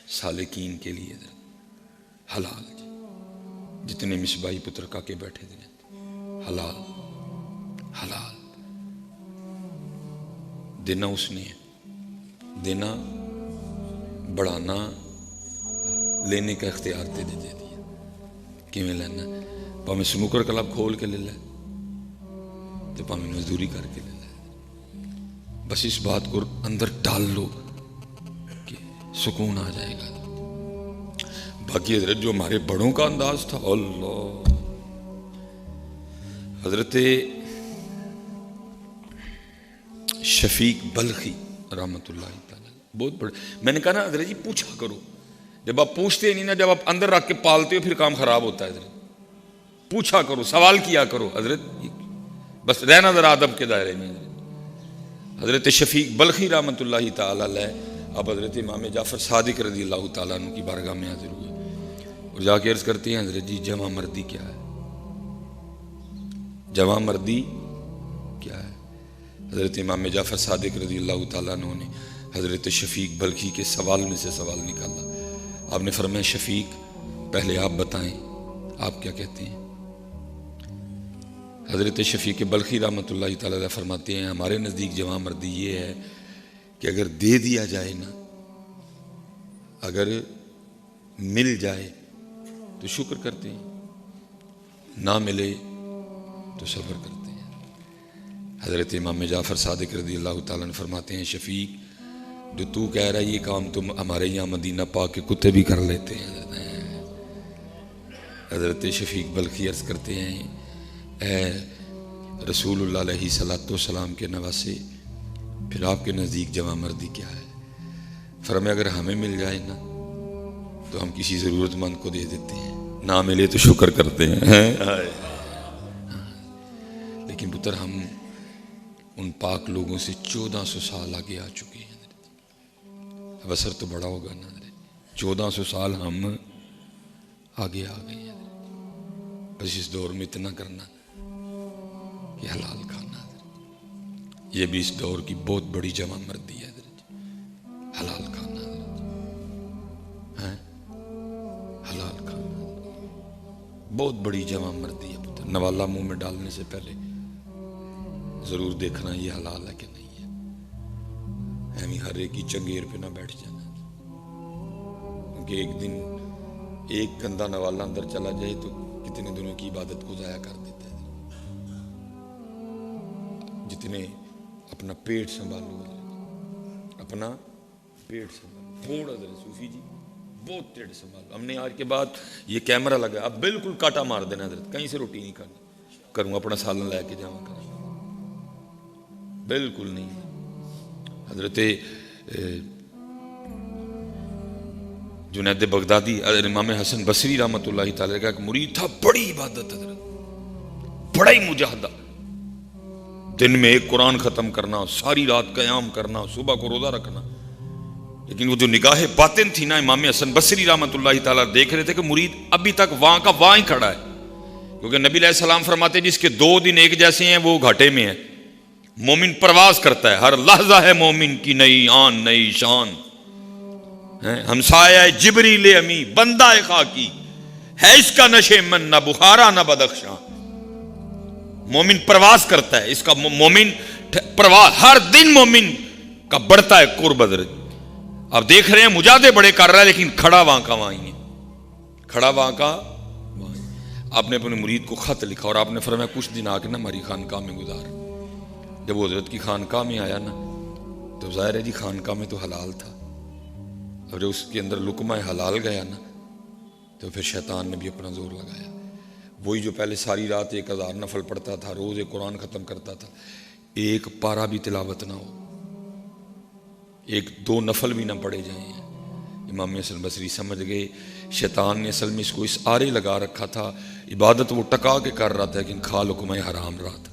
سالکین کے لیے حلال جی. جتنے مصباحی پتر کا کے بیٹھے تھے حلال حلال دینا اس نے دینا بڑھانا لینے کا اختیار دے دیا. کیویں لینا پاویں سنوکر کلب کھول کے لے لے تو پاویں مزدوری کر کے لے لے. بس اس بات کو اندر ڈال لو کہ سکون آ جائے گا. باقی حضرت جو ہمارے بڑوں کا انداز تھا اللہ حضرت شفیق بلخی رحمۃ اللہ تعالی بہت بڑے. میں نے کہا نا حضرت جی پوچھا کرو. جب آپ پوچھتے نہیں نا جب آپ اندر رکھ کے پالتے ہو پھر کام خراب ہوتا ہے. حضرت پوچھا کرو سوال کیا کرو. حضرت بس رہنا ذرا ادب کے دائرے میں. حضرت شفیق بلخی رحمۃ اللہ تعالی علیہ اب حضرت امام جعفر صادق رضی اللہ تعالیٰ عنہ کی بارگاہ میں حاضر ہوئے اور جا کے عرض کرتے ہیں حضرت جی جمع مردی کیا ہے؟ جمع مردی کیا ہے؟ حضرت امام جعفر صادق رضی اللہ تعالیٰ عنہ نے حضرت شفیق بلخی کے سوال میں سے سوال نکالا. آپ نے فرمایا شفیق پہلے آپ بتائیں آپ کیا کہتے ہیں؟ حضرت شفیق بلخی رحمۃ اللہ تعالیٰ علیہ فرماتے ہیں ہمارے نزدیک جمع مردی یہ ہے کہ اگر دے دیا جائے نا اگر مل جائے تو شکر کرتے ہیں نہ ملے تو صبر کرتے ہیں. حضرت امام جعفر صادق رضی اللہ تعالیٰ عنہ فرماتے ہیں شفیق جو تو کہہ رہا ہے یہ کام تم ہمارے یہاں مدینہ پاک کے کتے بھی کر لیتے ہیں. حضرت شفیق بلخی عرض کرتے ہیں اے رسول اللہ علیہ صلوٰۃ والسلام کے نواسے پھر آپ کے نزدیک جمع مردی کیا ہے؟ فرمایا اگر ہمیں مل جائے نا تو ہم کسی ضرورت مند کو دے دیتے ہیں نہ ملے تو شکر کرتے ہیں. لیکن پتر ہم ان پاک لوگوں سے 1400 سال آگے آ چکے ہیں. اب اثر تو بڑا ہوگا نا 1400 سال ہم آگے آ گئے ہیں. بس اس دور میں اتنا کرنا کہ حلال کھانا یہ بھی اس دور کی بہت بڑی جمع مردی ہے. حلال کھانا حلال کھانا بہت بڑی جمع مردی ہے. پتر نوالا منہ میں ڈالنے سے پہلے ضرور دیکھنا یہ حلال ہے کہ نہیں ہے. ایویں ہر ایک کی چنگیر پہ نہ بیٹھ جانا کیونکہ ایک دن ایک گندا نوالا اندر چلا جائے تو کتنے دنوں کی عبادت کو ضائع کر دیتا ہے. جتنے اپنا پیٹ سنبھالو اپنا پیٹ سنبھالو تھوڑا ذرا صوفی جی بہت ٹیڑھ سنبھالو. ہم نے آج کے بعد یہ کیمرہ لگا اب بالکل کاٹا مار دینا حضرت کہیں سے روٹی نہیں کھانی کروں اپنا سالن لے کے جاؤں کروں بالکل نہیں. حضرت جنید بغدادی امام حسن بصری رحمۃ اللہ تعالی کا ایک مرید تھا بڑی عبادت حضرت بڑا ہی مجاہدہ دن میں ایک قرآن ختم کرنا ساری رات قیام کرنا صبح کو روزہ رکھنا. لیکن وہ جو نگاہ باطن تھی نا امام حسن بصری رحمۃ اللہ تعالی دیکھ رہے تھے کہ مرید ابھی تک وہاں کا وہاں ہی کھڑا ہے کیونکہ نبی علیہ السلام فرماتے ہیں جس کے 2 دن ایک جیسے ہیں وہ گھاٹے میں ہے. مومن پرواز کرتا ہے ہر لحظہ ہے مومن کی نئی آن نئی شان ہمسایہ جبریل امی بندہ خاکی ہے اس کا نشے من نہ بخارا نہ بدخشاں. مومن پرواز کرتا ہے اس کا مومن پرواز ہر دن مومن کا بڑھتا ہے قرب. حضرت آپ دیکھ رہے ہیں مجاہدے بڑے کر رہا ہے لیکن کھڑا وہاں کا وہاں ہی ہے کھڑا وہاں کا وہاں. آپ نے اپنے مرید کو خط لکھا اور آپ نے فرمایا کچھ دن آ کے نا ہماری خانقاہ میں گزار. جب وہ حضرت کی خانقاہ میں آیا نا تو ظاہر ہے جی خانقاہ میں تو حلال تھا اور جب اس کے اندر لقمہ حلال گیا نا تو پھر شیطان نے بھی اپنا زور لگایا. وہی جو پہلے ساری رات 1000 نفل پڑھتا تھا روز ایک قرآن ختم کرتا تھا ایک پارہ بھی تلاوت نہ ہو 1-2 نفل بھی نہ پڑھے جائیں. امام حسن بصری سمجھ گئے شیطان نے اصل میں اس کو اس آرے لگا رکھا تھا عبادت وہ ٹکا کے کر رہا تھا لیکن کھا لقمہ حرام رہا تھا.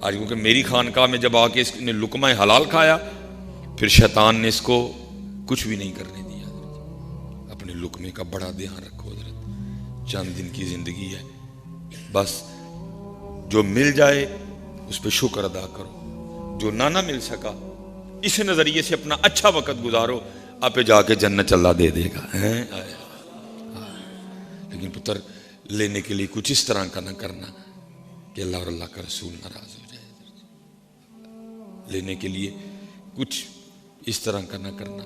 آج کیونکہ میری خانقاہ میں جب آ کے اس نے لقمہ حلال کھایا پھر شیطان نے اس کو کچھ بھی نہیں کرنے دیا. اپنے لقمے کا بڑا دھیان رکھو حضرت چند دن کی زندگی ہے بس جو مل جائے اس پہ شکر ادا کرو جو نہ مل سکا اس نظریے سے اپنا اچھا وقت گزارو. آپ جا کے جنت اللہ دے دے گا. لیکن پتر لینے کے لیے کچھ اس طرح کا نہ کرنا کہ اللہ اور اللہ کا رسول ناراض ہو جائے. لینے کے لیے کچھ اس طرح کا نہ کرنا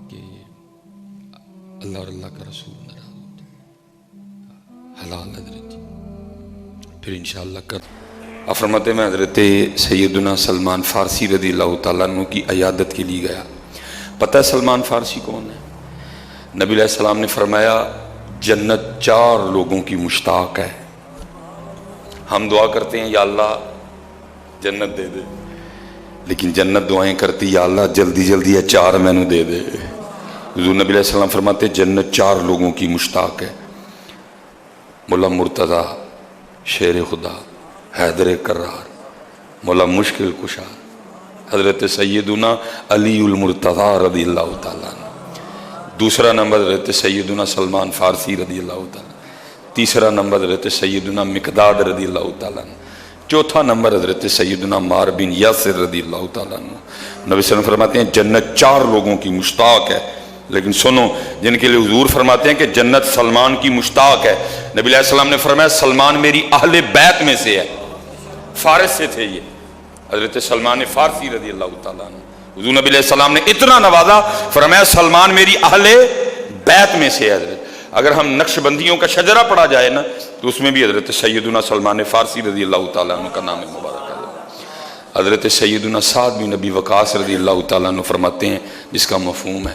کہ اللہ اور اللہ کا رسول ناراض ہو جائے. حلال حضرت جی پھر انشاءاللہ کر فرماتے میں حضرت سیدنا سلمان فارسی رضی اللہ تعالیٰ عنہ کی عیادت کے لیے گیا. پتہ ہے سلمان فارسی کون ہے؟ نبی علیہ السلام نے فرمایا جنت 4 لوگوں کی مشتاق ہے. ہم دعا کرتے ہیں یا اللہ جنت دے دے، لیکن جنت دعائیں کرتی یا اللہ جلدی جلدی ہے 4 میں نے دے دے. حضور نبی علیہ السلام فرماتے جنت 4 لوگوں کی مشتاق ہے. مولا مرتضیٰ شیر خدا، حیدر کرار، مولا مشکل کشا حضرت سیدنا علی المرتضیٰ رضی اللہ تعالیٰ عنہ. دوسرا نمبر حضرت سیدنا سلمان فارسی رضی اللہ تعالیٰ. تیسرا نمبر حضرت سیدنا مقداد رضی اللہ تعالیٰ عنہ. چوتھا نمبر حضرت سیدنا عمار بن یاسر رضی اللہ تعالیٰ عنہ. نبی صلی اللہ علیہ وسلم فرماتے ہیں جنت 4 لوگوں کی مشتاق ہے. لیکن سنو، جن کے لیے حضور فرماتے ہیں کہ جنت سلمان کی مشتاق ہے، نبی علیہ السلام نے فرمایا سلمان میری اہل بیت میں سے ہے. فارس سے تھے یہ حضرت سلمان فارسی رضی اللہ تعالیٰ عنہ. حضور نبی علیہ السلام نے اتنا نوازا، فرمایا سلمان میری اہل بیت میں سے ہے. حضرت اگر ہم نقش بندیوں کا شجرہ پڑھا جائے نا تو اس میں بھی حضرت سیدنا سلمان فارسی رضی اللہ تعالیٰ عنہ کا نام مبارک ہے. حضرت سیدنا سعد بن ابی وقاص رضی اللہ تعالیٰ عنہ فرماتے ہیں، جس کا مفہوم ہے،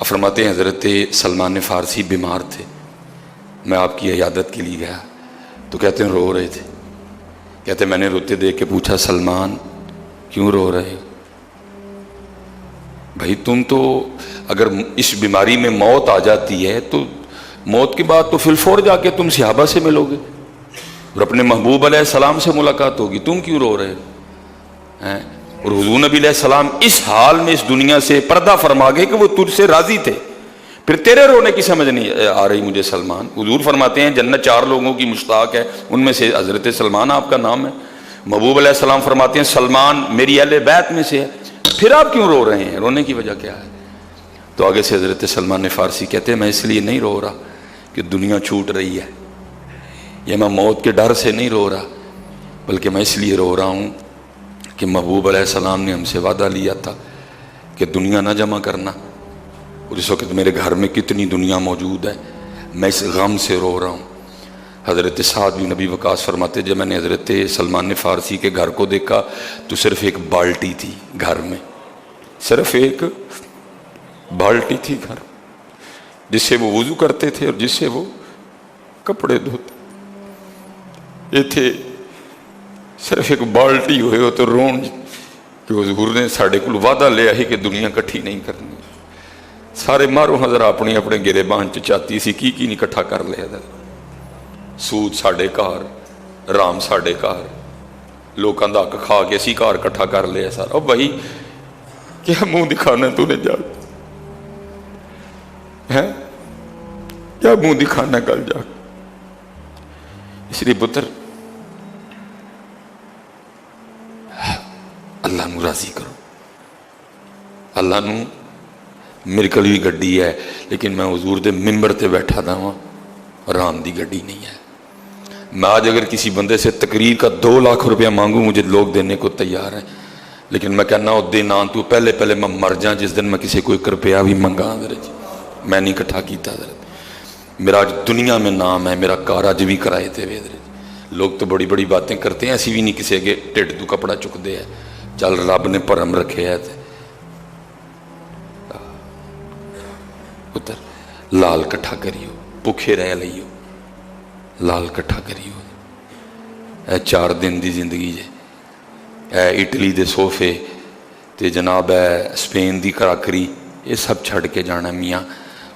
فرماتے ہیں حضرت سلمان فارسی بیمار تھے. میں آپ کی عیادت کے لیے گیا تو کہتے ہیں رو رہے تھے. کہتے ہیں میں نے روتے دیکھ کے پوچھا سلمان کیوں رو رہے ہو؟ بھائی تم تو اگر اس بیماری میں موت آ جاتی ہے تو موت کے بعد تو فی الفور جا کے تم صحابہ سے ملو گے اور اپنے محبوب علیہ السلام سے ملاقات ہوگی، تم کیوں رو رہے ہو؟ اور حضور نبی علیہ السلام اس حال میں اس دنیا سے پردہ فرما گئے کہ وہ تجھ سے راضی تھے. پھر تیرے رونے کی سمجھ نہیں آ رہی مجھے سلمان. حضور فرماتے ہیں جنت 4 لوگوں کی مشتاق ہے، ان میں سے حضرت سلمان آپ کا نام ہے. محبوب علیہ السلام فرماتے ہیں سلمان میری اہل بیت میں سے ہے، پھر آپ کیوں رو رہے ہیں؟ رونے کی وجہ کیا ہے؟ تو آگے سے حضرت سلمان فارسی کہتے ہیں میں اس لیے نہیں رو رہا کہ دنیا چھوٹ رہی ہے، یا میں موت کے ڈر سے نہیں رو رہا، بلکہ میں اس لیے رو رہا ہوں کہ محبوب علیہ السلام نے ہم سے وعدہ لیا تھا کہ دنیا نہ جمع کرنا، اور اس وقت میرے گھر میں کتنی دنیا موجود ہے، میں اس غم سے رو رہا ہوں. حضرت سعد بن ابی وقاص فرماتے جب میں نے حضرت سلمان فارسی کے گھر کو دیکھا تو صرف ایک بالٹی تھی گھر میں، صرف ایک بالٹی تھی گھر، جس سے وہ وضو کرتے تھے اور جس سے وہ کپڑے دھوتے. یہ تھے صرف ایک بالٹی ہوئے ہو تو رون کہ حضور نے ساڑھے کل وعدہ لیا ہی کہ دنیا کٹھی نہیں کرنی. سارے مارو حضرہ اپنی اپنے گرے بان چاہتی سی کی نہیں کٹھا کر لیا. سود ساڑھے کار، رام ساڑھے کار، لوکاں دا حق کھا کے اسی کار کٹھا کر لیا سارا. اب بھائی کیا منہ دکھانا تو نے جا ہے، کیا منہ دکھانا کل جا. اس لیے پتر اللہ نو راضی کرو. اللہ نو میرے کل بھی گڈی ہے لیکن میں حضور دے ممبر تے بیٹھا دا ہوں، رام دی گڈی نہیں ہے. میں آج اگر کسی بندے سے تقریر کا 2 لاکھ روپیہ مانگوں مجھے لوگ دینے کو تیار ہیں، لیکن میں کہنا وہ دن آن تو پہلے میں مر جاؤں جس دن میں کسی کو 1 روپیہ بھی منگا. میں نہیں کٹھا کیتا. میرا آج دنیا میں نام ہے، میرا کار آج بھی کرائے تھے. لوگ تو بڑی بڑی باتیں کرتے ہیں، ایسی بھی نہیں کسی کے ٹھڈ تو کپڑا چک دے ہے. چل رب نے پرم رکھے ہے. پتر لال کٹھا کریو، بھوکے رہ لئیو، لال کٹھا کریو. اے 4 دن دی زندگی جے، اے اٹلی دے صوفے تے جناب ہے سپین دی کراکری، یہ سب چھڑ کے جانا. میاں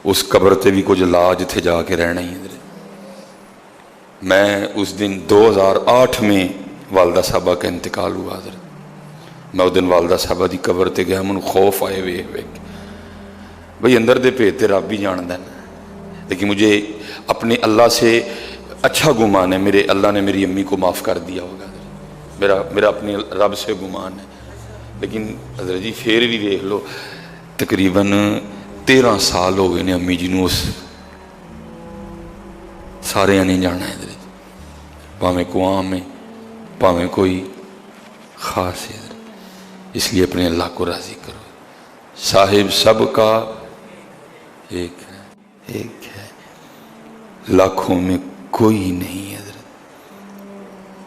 اس قبر تے بھی کچھ لاج تھے جا کے رہنا ہی. میں اس دن 2008 میں والدہ صاحبہ کا انتقال ہوا. میں اس دن والدہ صاحبہ دی قبر تے گیا، من خوف آئے وے بھئی اندر دے پیتے رب بھی جان دین، لیکن مجھے اپنے اللہ سے اچھا گمان ہے. میرے اللہ نے میری امی کو معاف کر دیا ہوگا، میرا اپنے رب سے گمان ہے. لیکن حضرت جی پھر بھی دیکھ لو تقریباً 13 سال ہو گئے نے امی جی نوں اس سارے نہیں جانا ہے، پاویں کو عام ہے پاویں کوئی خاص ہے، اس لیے اپنے اللہ کو راضی کرو۔ صاحب سب کا ایک ہے، ایک ہے، لاکھوں میں کوئی نہیں ہے،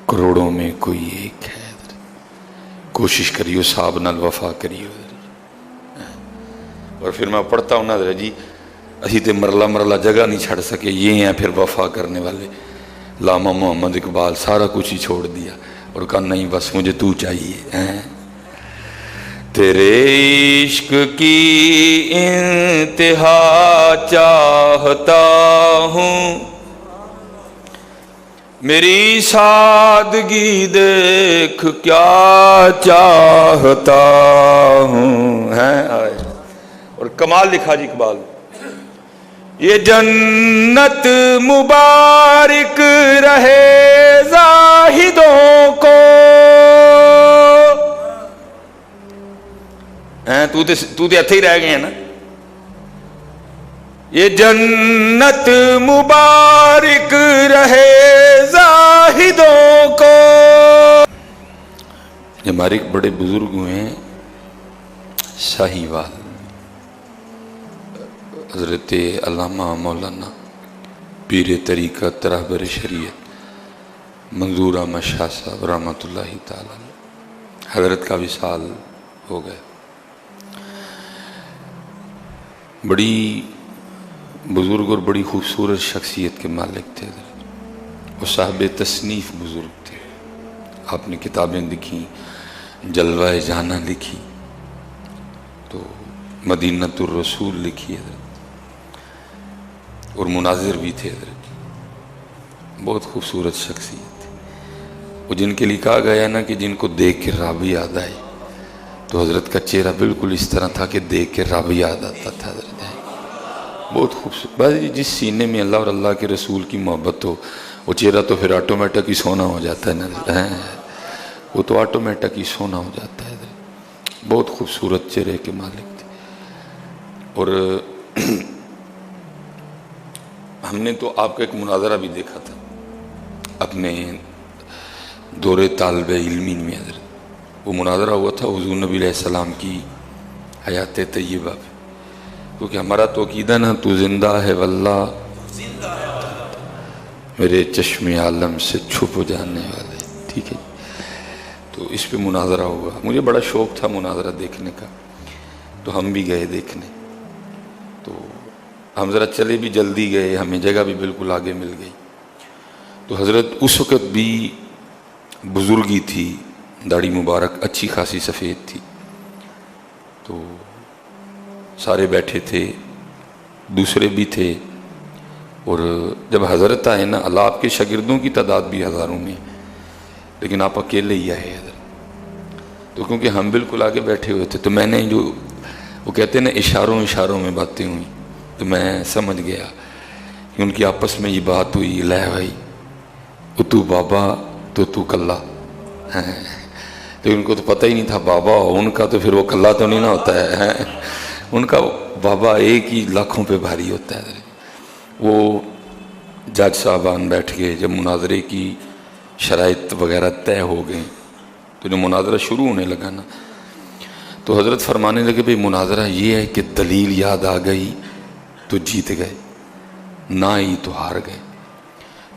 کروڑوں میں کوئی ایک ہے۔ کوشش کریو صاحب نال وفا کریو۔ اور پھر میں پڑھتا ہوں نا جی اسی تے مرلہ جگہ نہیں چھڑ سکے، یہ ہیں پھر وفا کرنے والے۔ علامہ محمد اقبال سارا کچھ ہی چھوڑ دیا اور کہا نہیں بس مجھے تو چاہیے۔ تیرے عشق کی انتہا چاہتا ہوں، میری سادگی دیکھ کیا چاہتا ہوں۔ اور کمال لکھا جی اقبال، یہ جنت مبارک رہے زاہدوں کو۔ تو تے ہتھے ہی رہ گئے ہیں نا۔ یہ جنت مبارک رہے زاہدوں کو۔ یہ ہمارے ایک بڑے بزرگ ہوئے ہیں شاہیوال، حضرت علامہ مولانا پیر طریقت رہبر شریعت منظور احمد شاہ صاحب رحمۃ اللہ تعالی علیہ، حضرت کا وصال ہو گیا۔ بڑی بزرگ اور بڑی خوبصورت شخصیت کے مالک تھے، وہ صاحب تصنیف بزرگ تھے۔ آپ نے کتابیں لکھی، جلوہ جانا لکھی، تو مدینۃ الرسول لکھی حضرت، اور مناظر بھی تھے حضرت، بہت خوبصورت شخصیت تھی۔ وہ جن کے لیے کہا گیا نا کہ جن کو دیکھ کے رب یاد آئے، تو حضرت کا چہرہ بالکل اس طرح تھا کہ دیکھ کے رب یاد آتا تھا حضرت۔ بہت خوبصورت بس جس سینے میں اللہ اور اللہ کے رسول کی محبت ہو، وہ چہرہ تو پھر آٹومیٹک ہی سونا ہو جاتا ہے نا، وہ تو آٹومیٹک ہی سونا ہو جاتا ہے۔ بہت خوبصورت چہرے کے مالک تھے۔ اور ہم نے تو آپ کا ایک مناظرہ بھی دیکھا تھا اپنے دور طالب علمی میں حضرت، وہ مناظرہ ہوا تھا حضور نبی علیہ السلام کی حیات طیبہ پہ، کیونکہ ہمارا تو عقیدہ نا تو زندہ ہے واللہ میرے چشم عالم سے چھپ جانے والے، ٹھیک ہے۔ تو اس پہ مناظرہ ہوا، مجھے بڑا شوق تھا مناظرہ دیکھنے کا، تو ہم بھی گئے دیکھنے۔ تو ہم ذرا چلے بھی جلدی گئے، ہمیں جگہ بھی بالکل آگے مل گئی۔ تو حضرت اس وقت بھی بزرگی تھی، داڑھی مبارک اچھی خاصی سفید تھی، تو سارے بیٹھے تھے، دوسرے بھی تھے۔ اور جب حضرت آئے نا، اللہ آپ کے شاگردوں کی تعداد بھی ہزاروں میں، لیکن آپ اکیلے ہی آئے حضرت۔ تو کیونکہ ہم بالکل آگے بیٹھے ہوئے تھے، تو میں نے جو وہ کہتے ہیں نا اشاروں میں باتیں ہوئیں، تو میں سمجھ گیا کہ ان کی آپس میں یہ بات ہوئی، لے بھائی تو بابا تو کلہ، تو ان کو تو پتہ ہی نہیں تھا بابا ان کا تو پھر وہ کلہ تو نہیں نہ ہوتا ہے، ان کا بابا ایک ہی لاکھوں پہ بھاری ہوتا ہے۔ وہ جج صاحبان بیٹھ گئے، جب مناظرے کی شرائط وغیرہ طے ہو گئے، تو جب مناظرہ شروع ہونے لگا نا، تو حضرت فرمانے لگے بھئی مناظرہ یہ ہے کہ دلیل یاد آ گئی تو جیت گئے، نہ آئی تو ہار گئے۔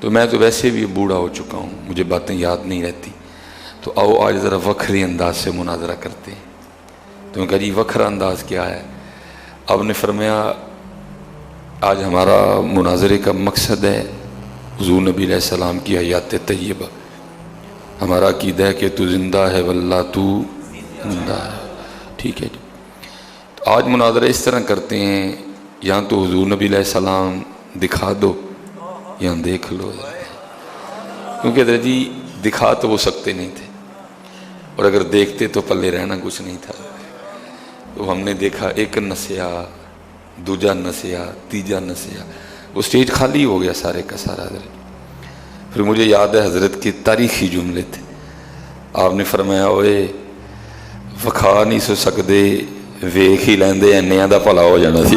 تو میں تو ویسے بھی بوڑھا ہو چکا ہوں، مجھے باتیں یاد نہیں رہتی، تو آؤ آج ذرا وکھرے انداز سے مناظرہ کرتے ہیں۔ تو میں کہا جی وکھرا انداز کیا ہے؟ آپ نے فرمایا آج ہمارا مناظرے کا مقصد ہے حضور نبی علیہ السلام کی حیات طیبہ۔ ہمارا عقیدہ ہے کہ تو زندہ ہے واللہ تو زندہ ہے، ٹھیک ہے جی۔ تو آج مناظرہ اس طرح کرتے ہیں، یہاں تو حضور نبی علیہ السلام دکھا دو، یہاں دیکھ لو، کیونکہ حضرت جی دکھا تو وہ سکتے نہیں تھے، اور اگر دیکھتے تو پلے رہنا کچھ نہیں تھا۔ تو ہم نے دیکھا ایک نسیا، دوجا نسیا، تیجا نسیا، وہ سٹیج خالی ہو گیا سارے کا سارا حضرت۔ پھر مجھے یاد ہے حضرت کے تاریخی جملے تھے، آپ نے فرمایا اوئے وکھا نہیں سو سکدے ਵੇਖ ਹੀ ਲੈਂਦੇ ਇੰਨਿਆਂ ਦਾ ਭਲਾ ਹੋ ਜਾਣਾ ਸੀ।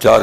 4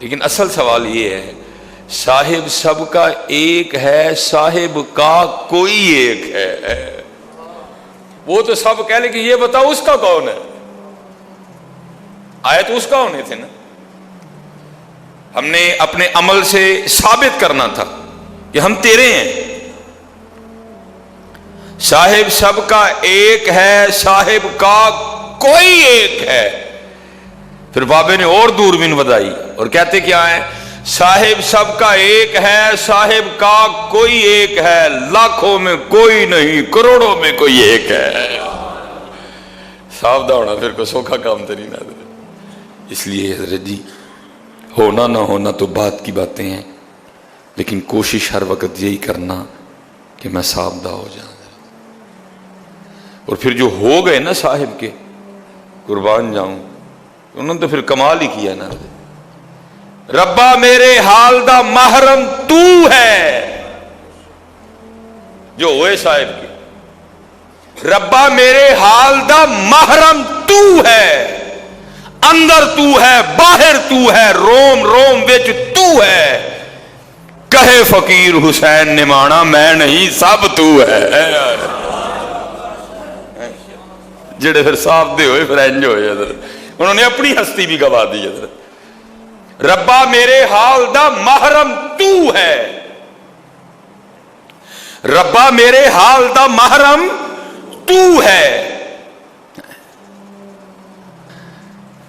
لیکن اصل سوال یہ ہے صاحب سب کا ایک ہے، صاحب کا کوئی ایک ہے؟ وہ تو سب کہہ لے کہ یہ بتاؤ اس کا کون ہے، آئے تو اس کا ہونے تھے نا، ہم نے اپنے عمل سے ثابت کرنا تھا کہ ہم تیرے ہیں۔ صاحب سب کا ایک ہے، صاحب کا کوئی ایک ہے۔ پھر بابے نے اور دوربین بدائی اور کہتے کیا ہے، صاحب سب کا ایک ہے، صاحب کا کوئی ایک ہے، لاکھوں میں کوئی نہیں، کروڑوں میں کوئی ایک ہے۔ صاف دا ہونا پھر کوئی سوکھا کام تو نہیں نہ دے۔ اس لیے حضرت جی ہونا نہ ہونا تو بات کی باتیں ہیں، لیکن کوشش ہر وقت یہی کرنا کہ میں صاف دا ہو جاؤں۔ اور پھر جو ہو گئے نا صاحب کے، قربان جاؤں، انہوں نے تو پھر کمال ہی کیا نا، ربا میرے حال دا محرم تو ہے، جو ہوئے صاحب کے، ربا میرے حال دا محرم تو ہے، اندر تو ہے، باہر تو ہے، روم روم وچ تو ہے، کہے فقیر حسین نمانا میں نہیں سب تو ہے۔ جڑے پھر صاف دے ہوئے پھر انج ہوئے حضرت، انہوں نے اپنی ہستی بھی گوا دی حضرت، ربا میرے حال دا محرم تو ہے، ربا میرے حال دا محرم تو ہے۔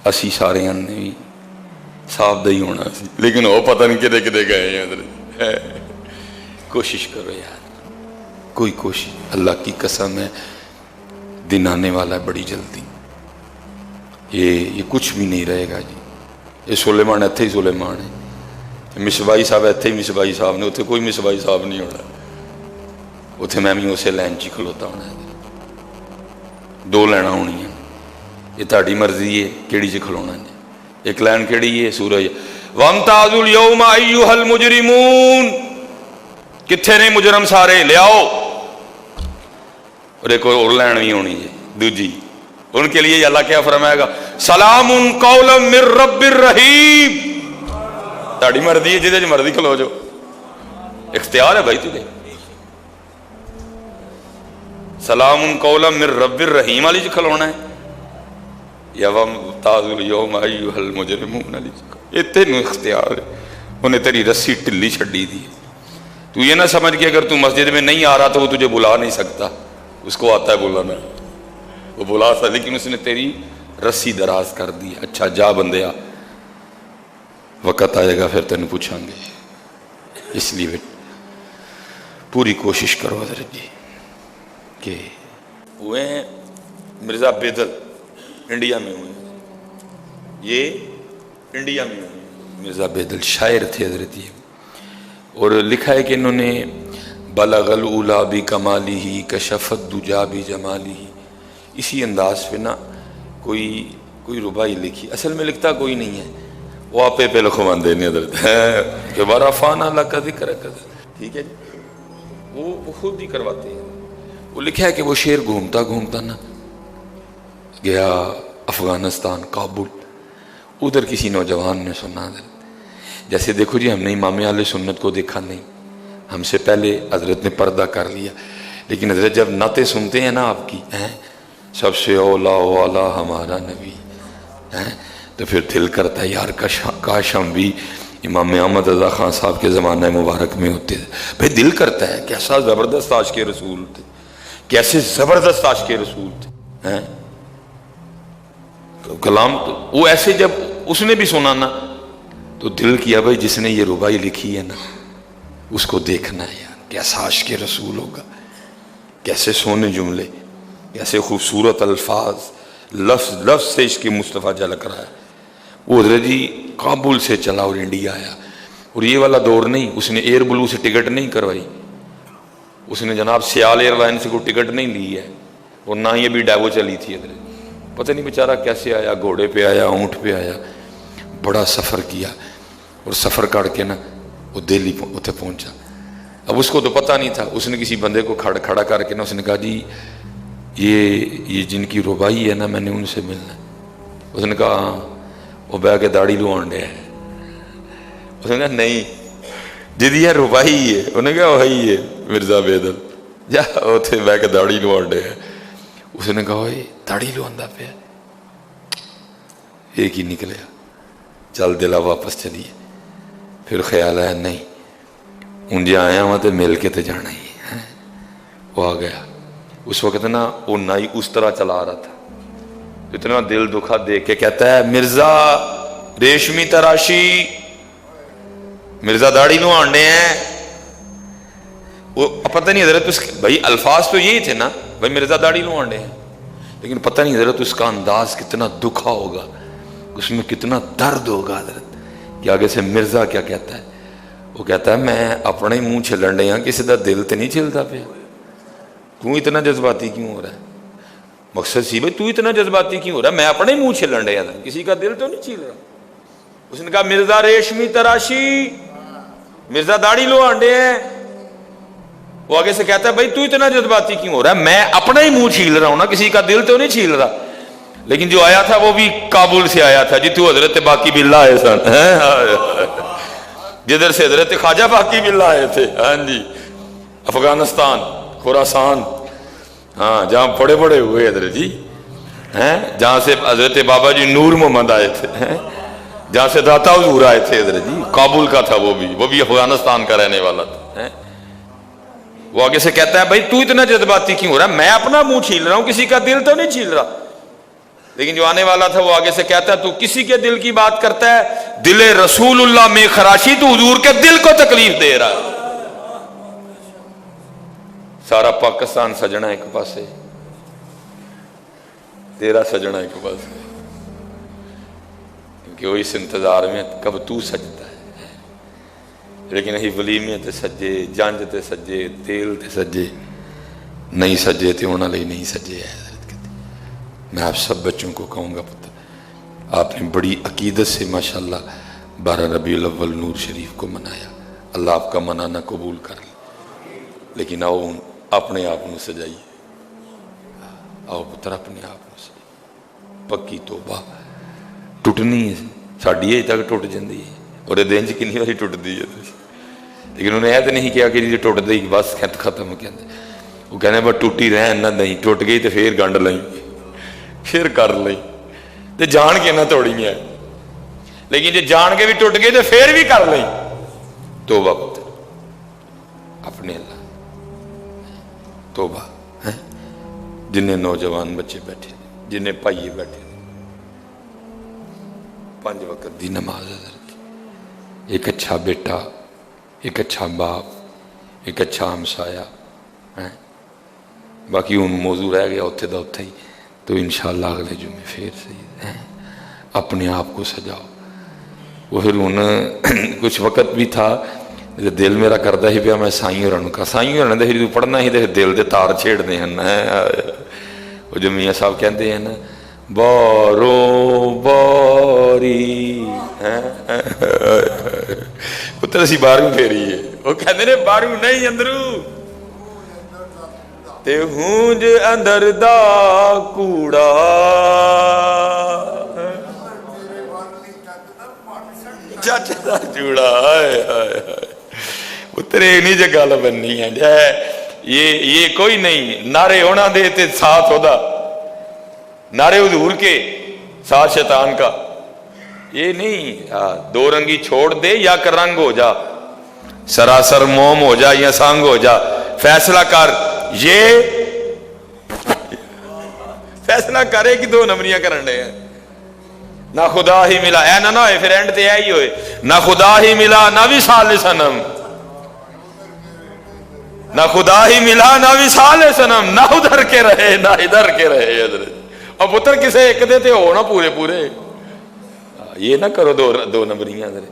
اسی سارے نے بھی صاف دا ہی ہونا سی، لیکن وہ پتہ نہیں کدے کدے گئے ہیں حضرت۔ کوشش کرو یار، کوئی کوشش، اللہ کی قسم ہے دن آنے والا ہے بڑی جلدی، یہ کچھ بھی نہیں رہے گا جی۔ یہ سلیمان ایتھے ہی سلیمان ہے، مصباحی صاحب ایتھے ہی مصباحی صاحب نے، اتنے کوئی مصباحی صاحب نہیں ہونا، اتنے میں بھی اسے لائن چی کھلوتا ہونا ہے۔ دو لائناں ہونی ہیں، یہ تہاڈی مرضی ہے کیڑی چ کھلونا جی۔ ایک لائن کیڑی ہے سورہ وَامْتَازُوا الْيَوْمَ أَيُّهَا الْمُجْرِمُونَ، کتھے نے مجرم سارے لے آؤ، اور ایک اور لائن بھی ہونی ہے دوجی، ان کے لیے اللہ کیا فرمائے گا، سلام قولا من رب الرحیم۔ تاڑی مرضی ہے جدے مرضی کھلو جو، اختیار ہے بھائی تجھے، سلام قولا من رب الرحیم علی جو کھلونا ہے، یا وَامْتَازُوا الْيَوْمَ أَيُّهَا الْمُجْرِمُونَ علی جو، یہ تینوں اختیار ہے، انہیں تیری رسی ٹلی چھڑی دی ہے۔ تو یہ نہ سمجھ کہ اگر تو مسجد میں نہیں آ رہا تو وہ تجھے بلا نہیں سکتا، اس کو آتا ہے بلانا، وہ بلا سکتا، لیکن اس نے تیری رسی دراز کر دی۔ اچھا جا بندیا، وقت آئے گا پھر تینوں پوچھیں گے، اس لیے پوری کوشش کرو حضرت جی۔ کہ ہوئے ہیں مرزا بیدل، انڈیا میں ہوئے ہیں، یہ انڈیا میں ہوئے ہیں، مرزا بیدل شاعر تھے حضرت جی، اور لکھا ہے کہ انہوں نے بلغ الاولی بکمالہ کشف الدجی بجمالہ، اسی انداز پہ نا کوئی ربائی لکھی، اصل میں لکھتا کوئی نہیں ہے، وہ آپ پہ لکھوان دینے حضرت ہے کہ وَرَفَعْنَا لَكَ ذِكْرَكَ، ٹھیک ہے جی، وہ خود ہی کرواتے ہیں۔ وہ لکھا ہے کہ وہ شعر گھومتا گھومتا نا گیا افغانستان کابل، ادھر کسی نوجوان نے سنا حضرت، جیسے دیکھو جی ہم نے امام اہل سنت کو دیکھا نہیں، ہم سے پہلے حضرت نے پردہ کر لیا، لیکن حضرت جب نعتیں سنتے ہیں نا آپ کی، سب سے اولا والا ہمارا نبی، تو پھر دل کرتا ہے یار کاش ہم بھی امام احمد رضا خان صاحب کے زمانہ مبارک میں ہوتے تھے۔ بھئی دل کرتا ہے، کیسا زبردست عاشق رسول تھے، کیسے زبردست عاشق رسول تھے، کلام تو وہ ایسے جب اس نے بھی سنا نا تو دل کیا بھائی جس نے یہ ربائی لکھی ہے نا اس کو دیکھنا ہے یار، کیسا عاشق رسول ہوگا، کیسے سونے جملے، کیسے خوبصورت الفاظ، لفظ سے اس کی مصطفیٰ جھلک رہا ہے۔ وہ حضرت جی کابل سے چلا اور انڈیا آیا، اور یہ والا دور نہیں، اس نے ایئر بلو سے ٹکٹ نہیں کروائی، اس نے جناب سیال ایئر لائن سے کوئی ٹکٹ نہیں لی ہے، اور نہ یہ بھی ڈیوو چلی تھی حضرت، پتہ نہیں بیچارہ کیسے آیا، گھوڑے پہ آیا، اونٹ پہ آیا، بڑا سفر کیا، اور سفر کر کے نا وہ دہلی اتنے پہنچا۔ اب اس کو تو پتہ نہیں تھا، اس نے کسی بندے کو کھڑا کر کے نا اس نے کہا جی یہ جن کی ربائی ہے نا میں نے ان سے ملنا ہے۔ اس نے کہا ہاں، وہ بہ کے داڑھی لوان ڈیا ہے. اس نے کہا نہیں جدی ہے روپائی ہے. انہیں کہا وہی ہے مرزا بیدل جا اتنے بہ کے داڑھی لوان ڈیا ہے. اس نے کہا یہ داڑھی لوا پیا ایک ہی نکلیا چل دلا واپس چلیے. پھر خیال آیا نہیں ہوں جی آیا ہوا تو مل کے تو جانا ہی ہے. وہ آ گیا. اس وقت نا وہ نائی اس طرح چلا رہا تھا اتنا دل دکھا دیکھ کے کہتا ہے مرزا ریشمی تراشی مرزا داڑھی لوانے ہیں. وہ پتہ نہیں حضرت بھائی الفاظ تو یہی تھے نا بھائی مرزا داڑھی لوانے ہیں لیکن پتہ نہیں حضرت اس کا انداز کتنا دکھا ہوگا اس میں کتنا درد ہوگا حضرت کہ آگے سے مرزا کیا کہتا ہے. وہ کہتا ہے میں اپنے منہ چھلن ڈیا کسی کا دل تو نہیں چھلتا پیا. تو اتنا جذباتی کیوں ہو رہا ہے. مقصد سی بھائی تو اتنا جذباتی کیوں ہو رہا ہے میں اپنے منہ چھلن ڈیا تھا کسی کا دل تو نہیں چھیل رہا. اس نے کہا مرزا ریشمی تراشی مرزا داڑھی لوانڈے ہیں. وہ آگے سے کہتا ہے بھائی تو اتنا جذباتی کیوں ہو رہا ہے میں اپنا ہی منہ چھیل رہا ہوں نا کسی کا دل تو نہیں چھیل رہا. لیکن جو آیا تھا وہ بھی کابل سے آیا تھا جتو حضرت باقی باللہ آئے سن جدھر سے حضرت خواجہ باقی باللہ آئے تھے. ہاں جی افغانستان خراسان ہاں جہاں بڑے بڑے ہوئے حضرت جی جہاں سے حضرت بابا جی نور محمد آئے تھے جہاں سے داتا حضور آئے تھے حضرت جی کابل کا تھا وہ بھی افغانستان کا رہنے والا تھا. وہ آگے سے کہتا ہے بھائی تو اتنا جذباتی کیوں ہو رہا ہے میں اپنا منہ چھیل رہا ہوں کسی کا دل تو نہیں چھیل رہا. لیکن جو آنے والا تھا وہ آگے سے کہتا ہے تو کسی کے دل کی بات کرتا ہے دل رسول اللہ میں خراشی تو حضور کے دل کو تکلیف دے رہا ہے. سارا پاکستان سجنا ایک پاسے تیرا سجنا ایک پاسے کیونکہ وہ اس انتظار میں کب تو سجتا ہے. لیکن اہی ولیمے تے سجے جانج تے سجے تیل تے سجے نہیں سجے تے ہونا لئی نہیں سجے ہے. میں آپ سب بچوں کو کہوں گا پتہ آپ نے بڑی عقیدت سے ماشاءاللہ 12 ربیع الاول نور شریف کو منایا. اللہ آپ کا منانا قبول کر لے. لیکن آؤ اپنے آپ کو سجائیے. آؤ پتر اپنے آپ کو سجائیے. پکی توبہ ٹوٹنی ہے ساڑی ہے تک ٹوٹ جاندی ہے اور یہ دن کنی باری ٹوٹتی ہے. لیکن انہیں یہ تو نہیں کیا کہ جی ٹوٹ دی بس ختم کہتے وہ کہنے بس ٹوٹی رہن نہ نہیں ٹوٹ گئی تو پھر گنڈ لیں پھر کر لیں تو جان کے نہ توڑی ہے. لیکن جی جان کے بھی ٹوٹ گئی تو پھر بھی کر لیں. توبہ پتر اپنے اللہ توبہ. جنہیں نوجوان بچے بیٹھے جنہیں پائیے بیٹھے 5 وقت دی نماز حضرت ایک اچھا بیٹا ایک اچھا باپ ایک اچھا ہمسایا باقی ان موضوع رہ گیا اتھے دا اتھے ہی تو انشاءاللہ اگلے جمعے پھر سید اپنے آپ کو سجاؤ. وہ پھر ان کچھ وقت بھی تھا دل میرا کردہ ہی پیا میں سائیں ہورن کا سائیں ہورن دے پھر پڑھنا ہی دے دل دے تار چھیڑ دے ہیں. وہ جو میاں صاحب کہتے ہیں نا باروں باری پتر اسی 12ویں پھیری ہے وہ کہتے ہیں 12 نہیں اندرو تے ہونج اندر دا کوڑا چاچا دا چوڑا پتر نہیں جگہ لبنی ہے یہ کوئی نہیں نعرے ہونا دے تے ساتھ ہودا نعرے حضور کے ساتھ شیطان کا یہ نہیں. 2 رنگی چھوڑ دے یا کہ رنگ ہو جا سراسر موم ہو جا یا سانگ ہو جا فیصلہ کر. یہ فیصلہ کرے کہ 2 نمبریاں کرنے ہیں. نہ خدا ہی ملا اے نہ ہوئے پھر اینڈ تے ہی ہوئے نہ خدا ہی ملا نہ وصال صنم نہ خدا ہی ملا نہ وصال صنم نہ ادھر کے رہے نہ ادھر کے رہے حضرت. اور پتر کسے ایک دے تے ہو نا پورے پورے یہ نہ کرو 2 نمبریاں حضرت.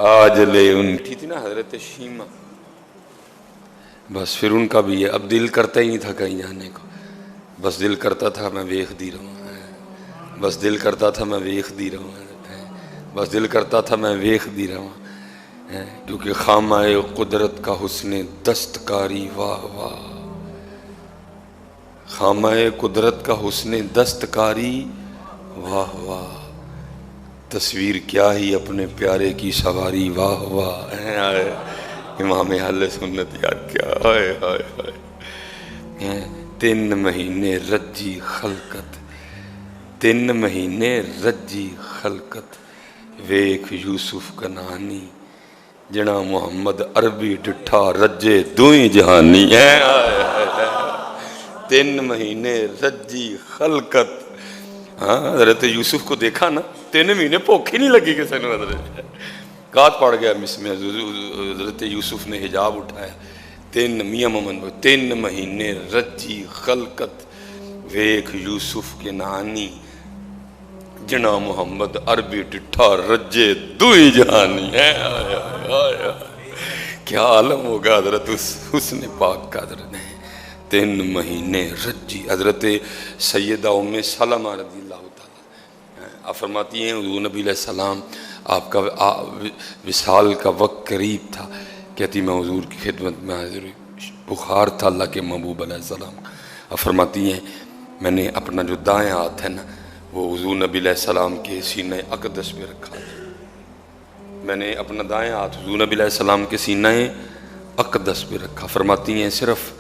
آج لے ان تھی نا حضرت شیمہ بس پھر ان کا بھی ہے اب دل کرتا ہی نہیں تھا کہیں جانے کو. بس دل کرتا تھا میں ویخ دی رہوں بس دل کرتا تھا میں ویخ دی رہوں بس دل کرتا تھا میں ویخ دی رہوں کیونکہ خامہ قدرت کا حسن دستکاری واہ واہ خامہ قدرت کا حسن دستکاری واہ واہ تصویر کیا ہی اپنے پیارے کی سواری، واہ واہ امام اہل سنت یار کیا ہائے ہائے ہائے 3 مہینے رجی خلقت، 3 مہینے رجی خلقت ویکھ یوسف کنانی جنا محمد عربی ڈٹھا رجے دوئی جہانی 3 مہینے رجی خلقت. ہاں حضرت یوسف کو دیکھا نا 3 مہینے بھوک ہی نہیں لگی کسی نے. حضرت کات پڑ گیا اس میں حضرت یوسف نے حجاب اٹھایا 3 میاں محمد 3 مہینے رجی خلقت ویکھ یوسف کے نانی جنا محمد عربی ڈٹھا رجے دوئی جہانی. کیا عالم ہوگا حضرت حسن پاک کا. حضرت 3 مہینے رجی. حضرت سیدہ ام سلمہ رضی اللہ تعالیٰ آپ فرماتی ہیں حضور نبی علیہ السلام آپ کا وصال کا وقت قریب تھا. کہتی میں حضور کی خدمت میں حاضر ہوئی، بخار تھا اللہ کے محبوب علیہ السلام. آپ فرماتی ہیں میں نے اپنا جو دائیں ہاتھ ہے نا وہ حضور نبی علیہ السلام کے سینہ اقدس پہ رکھا. میں نے اپنا دائیں ہاتھ حضور نبی علیہ السلام کے سینہ اقدس پہ رکھا. فرماتی ہیں صرف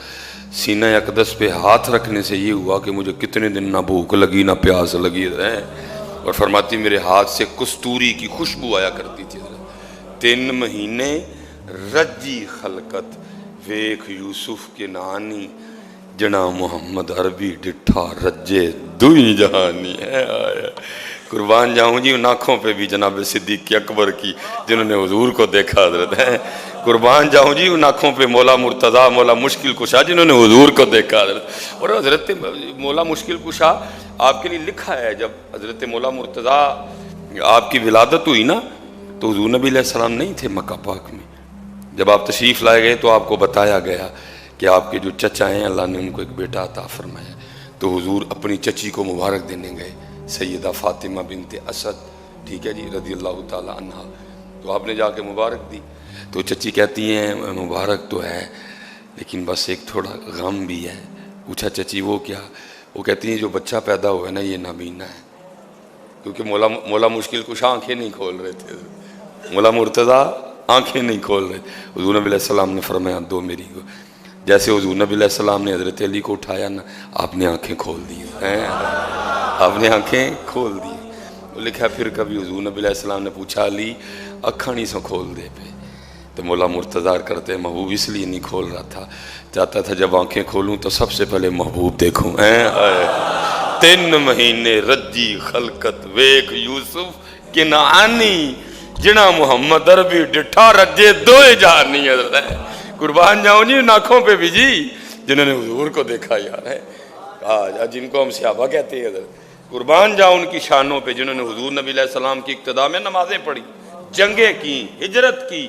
سینہ اقدس پہ ہاتھ رکھنے سے یہ ہوا کہ مجھے کتنے دن نہ بھوک لگی نہ پیاس لگی رہے. اور فرماتی میرے ہاتھ سے کستوری کی خوشبو آیا کرتی تھی. 3 مہینے رجی خلقت ویکھ یوسف کے نانی جنا محمد عربی ڈٹھا رجے دوئی جہانی. قربان جاؤں جی ان آنکھوں پہ بھی جناب صدیق اکبر کی جنہوں نے حضور کو دیکھا. حضرت ہے قربان جاؤں جی ان آنکھوں پہ مولا مرتضیٰ مولا مشکل کشا جنہوں نے حضور کو دیکھا. حضرت اور حضرت مولا مشکل کشا آپ کے لیے لکھا ہے جب حضرت مولا مرتضیٰ آپ کی ولادت ہوئی نا تو حضور نبی علیہ السلام نہیں تھے مکہ پاک میں. جب آپ تشریف لائے گئے تو آپ کو بتایا گیا کہ آپ کے جو چچا ہیں اللہ نے ان کو ایک بیٹا عطا فرمایا. تو حضور اپنی چچی کو مبارک دینے گئے سیدہ فاطمہ بنت اسد ٹھیک ہے جی رضی اللہ تعالی عنہ. تو آپ نے جا کے مبارک دی تو چچی کہتی ہیں مبارک تو ہے لیکن بس ایک تھوڑا غم بھی ہے. پوچھا چچی وہ کیا؟ وہ کہتی ہیں جو بچہ پیدا ہوا ہے نا یہ نابینا ہے. کیونکہ مولا مشکل کچھ آنکھیں نہیں کھول رہے تھے. مولا مرتضیٰ آنکھیں نہیں کھول رہے. حضور نبی علیہ السلام نے فرمایا دو میری کو. جیسے حضور نبی علیہ السلام نے حضرت علی کو اٹھایا نا آپ نے آنکھیں کھول دی. آپ نے آنکھیں کھول دی. وہ لکھا پھر کبھی حضور نبی علیہ السلام نے پوچھا علی اکھاں نہیں سو کھول دے پہ. تو مولا مرتضیٰ کرتے محبوب اس لیے نہیں کھول رہا تھا چاہتا تھا جب آنکھیں کھولوں تو سب سے پہلے محبوب دیکھوں. 3 مہینے رجی خلقت ویکھ یوسف کنعانی جنا محمد عربی ڈٹھا رجے دوئے جہانی. حضرت قربان جاؤں جی ان آنکھوں پہ بھی جی جنہوں نے حضور کو دیکھا یار ہے جن کو ہم صحابہ کہتے ہیں. حضرت قربان جاؤں ان کی شانوں پہ جنہوں نے حضور نبی علیہ السلام کی اقتداء میں نمازیں پڑھی جنگیں کی ہجرت کی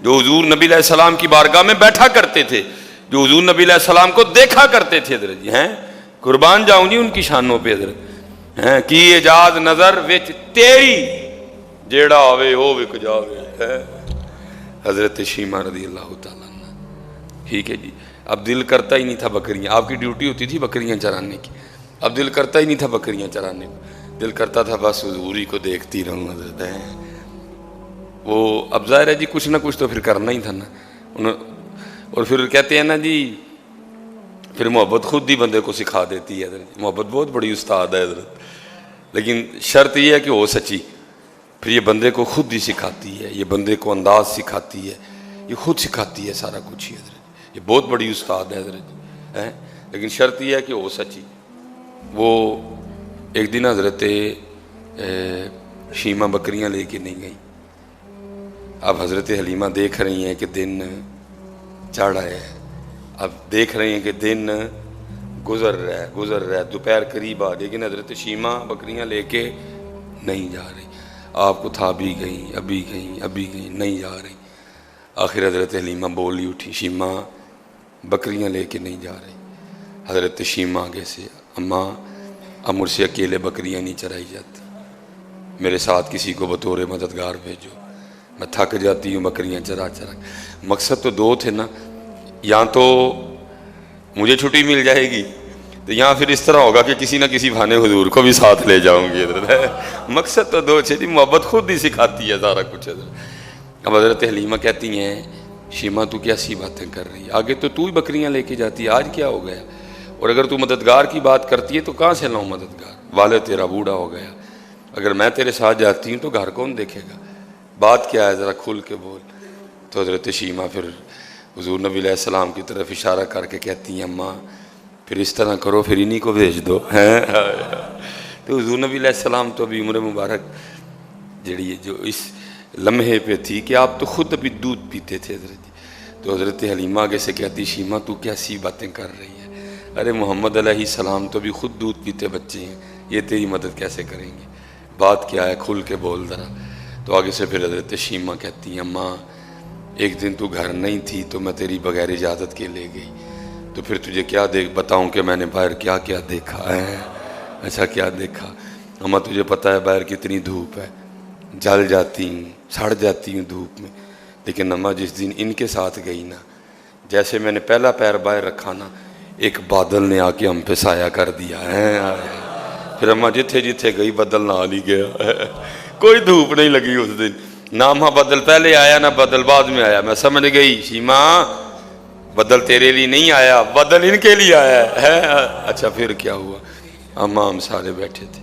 جو حضور نبی علیہ السلام کی بارگاہ میں بیٹھا کرتے تھے جو حضور نبی علیہ السلام کو دیکھا کرتے تھے. حضرت جی قربان جاؤں جی ان کی شانوں پہ. حضرت کی اجاز نظر وچ تیری جیڑا آوے او وک جاوے. حضرت شیمہ رضی اللہ تعالیٰ عنہ ٹھیک ہے جی. اب دل کرتا ہی نہیں تھا بکریاں آپ کی ڈیوٹی ہوتی تھی بکریاں چرانے کی. اب دل کرتا ہی نہیں تھا بکریاں چرانے کو. دل کرتا تھا بس حضور ہی کو دیکھتی رہوں. حضرت وہ اب ظاہر ہے جی کچھ نہ کچھ تو پھر کرنا ہی تھا نا. اور پھر کہتے ہیں نا جی پھر محبت خود ہی بندے کو سکھا دیتی ہے. حضرت محبت بہت بڑی استاد ہے. حضرت لیکن شرط یہ ہے کہ وہ سچی. پھر یہ بندے کو خود ہی سکھاتی ہے یہ بندے کو انداز سکھاتی ہے یہ خود سکھاتی ہے سارا کچھ ہی. حضرت یہ بہت بڑی استاد ہے. حضرت لیکن شرط یہ ہے کہ وہ سچی. وہ ایک دن حضرت شیمہ بکریاں لے کے نہیں گئی. اب حضرت حلیمہ دیکھ رہی ہیں کہ دن چڑھ رہا ہے. اب دیکھ رہی ہیں کہ دن گزر رہا ہے دوپہر قریب آ. لیکن حضرت شیمہ بکریاں لے کے نہیں جا رہی. آپ کو تھا ابھی گئیں نہیں جا رہی. آخر حضرت حلیمہ بولی اٹھی شیمہ بکریاں لے کے نہیں جا رہی. حضرت شیمہ آگے سے اماں اب مجھ سے اکیلے بکریاں نہیں چرائی جاتی میرے ساتھ کسی کو بطور مددگار بھیجو میں تھک جاتی ہوں بکریاں چرا. مقصد تو 2 تھے نا. یا تو مجھے چھٹی مل جائے گی تو یہاں پھر اس طرح ہوگا کہ کسی نہ کسی بہانے حضور کو بھی ساتھ لے جاؤں گی حضرت. مقصد تو دو چیز، محبت خود ہی سکھاتی ہے سارا کچھ حضرت. اب حضرت حلیمہ کہتی ہیں شیما تو کیا سی باتیں کر رہی ہے، آگے تو ہی بکریاں لے کے جاتی ہے، آج کیا ہو گیا؟ اور اگر تو مددگار کی بات کرتی ہے تو کہاں سے لاؤں مددگار؟ والد تیرا بوڑھا ہو گیا، اگر میں تیرے ساتھ جاتی ہوں تو گھر کون دیکھے گا؟ بات کیا ہے ذرا کھل کے بول. تو حضرت شیما پھر حضور نبی علیہ السلام کی طرف اشارہ کر کے کہتی ہیں اماں پھر اس طرح کرو، پھر انہی کو بھیج دو. تو حضور نبی علیہ السلام تو ابھی عمر مبارک جڑی جو اس لمحے پہ تھی کہ آپ تو خود ابھی دودھ پیتے تھے حضرت. تو حضرت حلیمہ آگے سے کہتی شیما تو کیا سی باتیں کر رہی ہے، ارے محمد علیہ السلام تو بھی خود دودھ پیتے بچے ہیں، یہ تیری مدد کیسے کریں گے؟ بات کیا ہے کھل کے بول ذرا. تو آگے سے پھر حضرت شیما کہتی ہیں اماں ایک دن تو گھر نہیں تھی تو میں تیری بغیر اجازت کے لے گئی، تو پھر تجھے کیا بتاؤں کہ میں نے باہر کیا کیا دیکھا ہے؟ اچھا کیا دیکھا؟ اماں تجھے پتہ ہے باہر کتنی دھوپ ہے، جل جاتی ہوں، سڑ جاتی ہوں دھوپ میں. لیکن اماں جس دن ان کے ساتھ گئی نا، جیسے میں نے پہلا پیر باہر رکھا نا، ایک بادل نے آ کے ہم پہ سایہ کر دیا ہے. پھر اماں جتھے جتھے گئی بدل نہ لی گیا، کوئی دھوپ نہیں لگی اس دن. نہ اماں بدل پہلے آیا نہ بدل بعد میں آیا. میں سمجھ گئی شیما بدل تیرے لیے نہیں آیا، بدل ان کے لیے آیا ہے. اچھا پھر کیا ہوا؟ اماں ہم سارے بیٹھے تھے،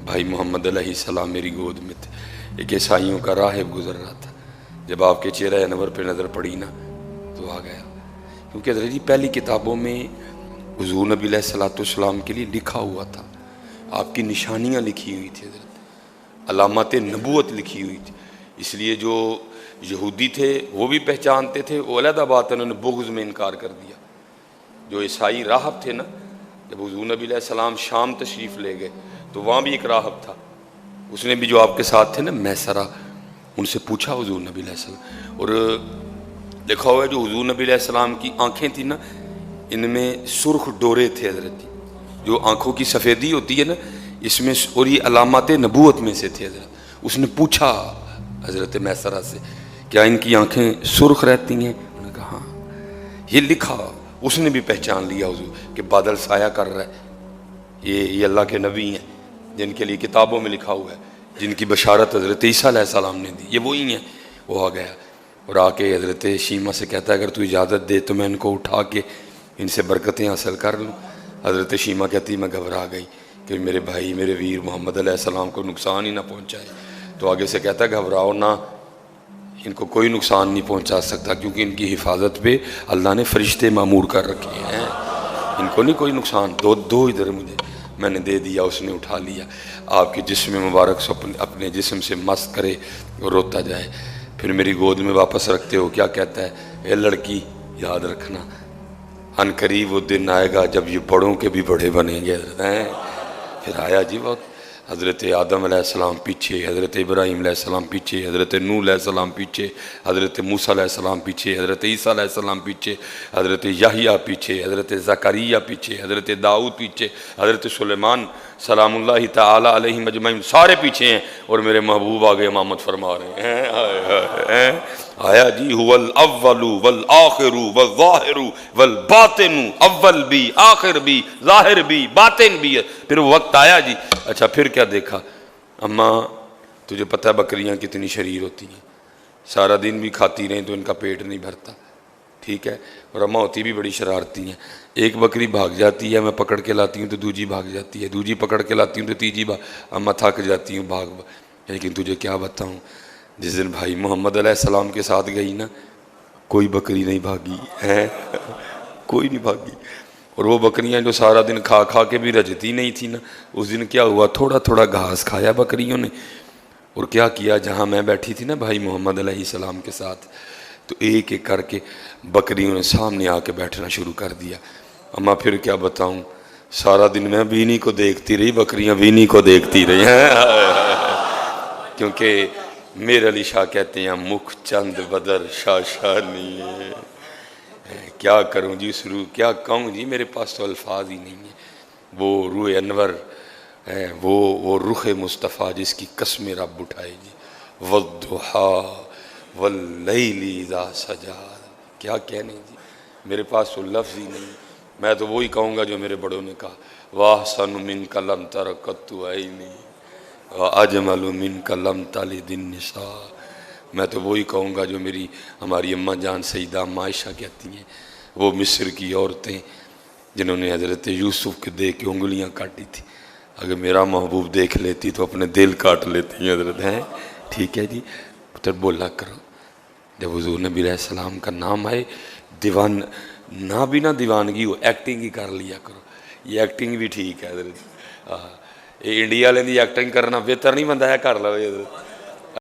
بھائی محمد علیہ السلام میری گود میں تھے، ایک عیسائیوں کا راہب گزر رہا تھا. جب آپ کے چہرہ انور پہ نظر پڑی نا تو آ گیا. کیونکہ حضرت جی پہلی کتابوں میں حضور نبی علیہ السلام کے لیے لکھا ہوا تھا، آپ کی نشانیاں لکھی ہوئی تھی حضرت، علامات نبوت لکھی ہوئی تھی. اس لیے جو یہودی تھے وہ بھی پہچانتے تھے، وہ علیحدہ بات انہوں نے بغض میں انکار کر دیا. جو عیسائی راہب تھے نا، جب حضور نبی علیہ السلام شام تشریف لے گئے تو وہاں بھی ایک راہب تھا، اس نے بھی جو آپ کے ساتھ تھے نا میسرہ، ان سے پوچھا حضور نبی علیہ السلام. اور لکھا ہوا ہے جو حضور نبی علیہ السلام کی آنکھیں تھیں نا، ان میں سرخ ڈورے تھے حضرت جی، جو آنکھوں کی سفیدی ہوتی ہے نا اس میں، اور یہ علامات نبوت میں سے تھے حضرت. اس نے پوچھا حضرت میسرہ سے کیا ان کی آنکھیں سرخ رہتی ہیں؟ انہوں نے کہا ہاں. یہ لکھا، اس نے بھی پہچان لیا حضور کہ بادل سایہ کر رہا ہے، یہ اللہ کے نبی ہیں جن کے لیے کتابوں میں لکھا ہوا ہے، جن کی بشارت حضرت عیسیٰ علیہ السلام نے دی، یہ وہی ہیں. وہ آ گیا اور آ کے حضرت شیما سے کہتا ہے اگر تو اجازت دے تو میں ان کو اٹھا کے ان سے برکتیں حاصل کر لوں. حضرت شیما کہتی میں گھبرا گئی کہ میرے بھائی میرے ویر محمد علیہ السلام کو نقصان ہی نہ پہنچائے. تو آگے سے کہتا ہے گھبراؤ نہ، ان کو کوئی نقصان نہیں پہنچا سکتا کیونکہ ان کی حفاظت پہ اللہ نے فرشتے معمور کر رکھے ہیں، ان کو نہیں کوئی نقصان. دو ادھر مجھے، میں نے دے دیا، اس نے اٹھا لیا. آپ کے جسم مبارک سے اپنے جسم سے مس کرے اور روتا جائے. پھر میری گود میں واپس رکھتے ہو کیا کہتا ہے، اے لڑکی یاد رکھنا ان قریب وہ دن آئے گا جب یہ بڑوں کے بھی بڑے بنیں گے. پھر آیا جی وقت، حضرت آدم علیہ السلام پیچھے، حضرت ابراہیم علیہ السلام پیچھے، حضرت نوح علیہ السلام پیچھے، حضرت موسیٰ علیہ السلام پیچھے، حضرت عیسیٰ علیہ السلام پیچھے، حضرت یحییٰ پیچھے، حضرت زکریا پیچھے، حضرت داؤد پیچھے، حضرت سلیمان سلام اللہ تعالی علیہ مجمعین سارے پیچھے ہیں، اور میرے محبوب آگے امامت فرما رہے ہیں. آیا جی هو الاول والآخر والظاہر والباطن، اول بھی آخر بھی ظاہر بھی باطن بھی ہے. پھر وقت آیا جی. اچھا پھر کیا دیکھا؟ اماں تجھے پتہ ہے بکریاں کتنی شریر ہوتی ہیں، سارا دن بھی کھاتی رہیں تو ان کا پیٹ نہیں بھرتا، ٹھیک ہے، اور اماں ہوتی بھی بڑی شرارتی ہیں. ایک بکری بھاگ جاتی ہے میں پکڑ کے لاتی ہوں تو دوسری بھاگ جاتی ہے، دوسری پکڑ کے لاتی ہوں تو تیسری اماں تھک جاتی ہوں بھاگ. لیکن تجھے کیا بتاؤں، جس دن بھائی محمد علیہ السلام کے ساتھ گئی نا کوئی بکری نہیں بھاگی ہے، کوئی نہیں بھاگی. اور وہ بکریاں جو سارا دن کھا کھا کے بھی رجتی نہیں تھی نا، اس دن کیا ہوا، تھوڑا تھوڑا گھاس کھایا بکریوں نے. اور کیا کیا، جہاں میں بیٹھی تھی نا بھائی محمد علیہ السلام کے ساتھ، تو ایک ایک کر کے بکریوں نے سامنے آ کے بیٹھنا شروع کر دیا. اماں پھر کیا بتاؤں، سارا دن میں بینی کو دیکھتی رہی، بکریاں بینی کو دیکھتی رہی ہیں. کیونکہ میرے علی شاہ کہتے ہیں مکھ چند بدر شاشانی ہے. کیا کروں جی شروع، کیا کہوں جی، میرے پاس تو الفاظ ہی نہیں ہیں. وہ روح انور ہے، وہ رخ مصطفیٰ جس کی قسم رب اٹھائے جی. والضحیٰ واللیل اذا سجا، کیا کہنے جی، میرے پاس تو لفظ ہی نہیں. میں تو وہی کہوں گا جو میرے بڑوں نے کہا، واہ سن من کا لم ترکت عینی اجمل من کا لم تلد النساء. میں تو وہی کہوں گا جو ہماری اماں جان سیدہ اماں عائشہ کہتی ہیں، وہ مصر کی عورتیں جنہوں نے حضرت یوسف کے دیکھ کے انگلیاں کاٹی تھی، اگر میرا محبوب دیکھ لیتی تو اپنے دل کاٹ لیتی ہیں حضرت ہیں. ٹھیک ہے جی، پتر بولا کرو جب حضور نبی علیہ السلام کا نام آئے دیوان نہ بھی نہ دیوانگی ہو، ایکٹنگ ہی کر لیا کرو. یہ ایکٹنگ بھی ٹھیک ہے حضرت. یہ انڈیا والے دی ایکٹنگ کرنا بہتر نہیں بندہ ہے کر لو حضرت.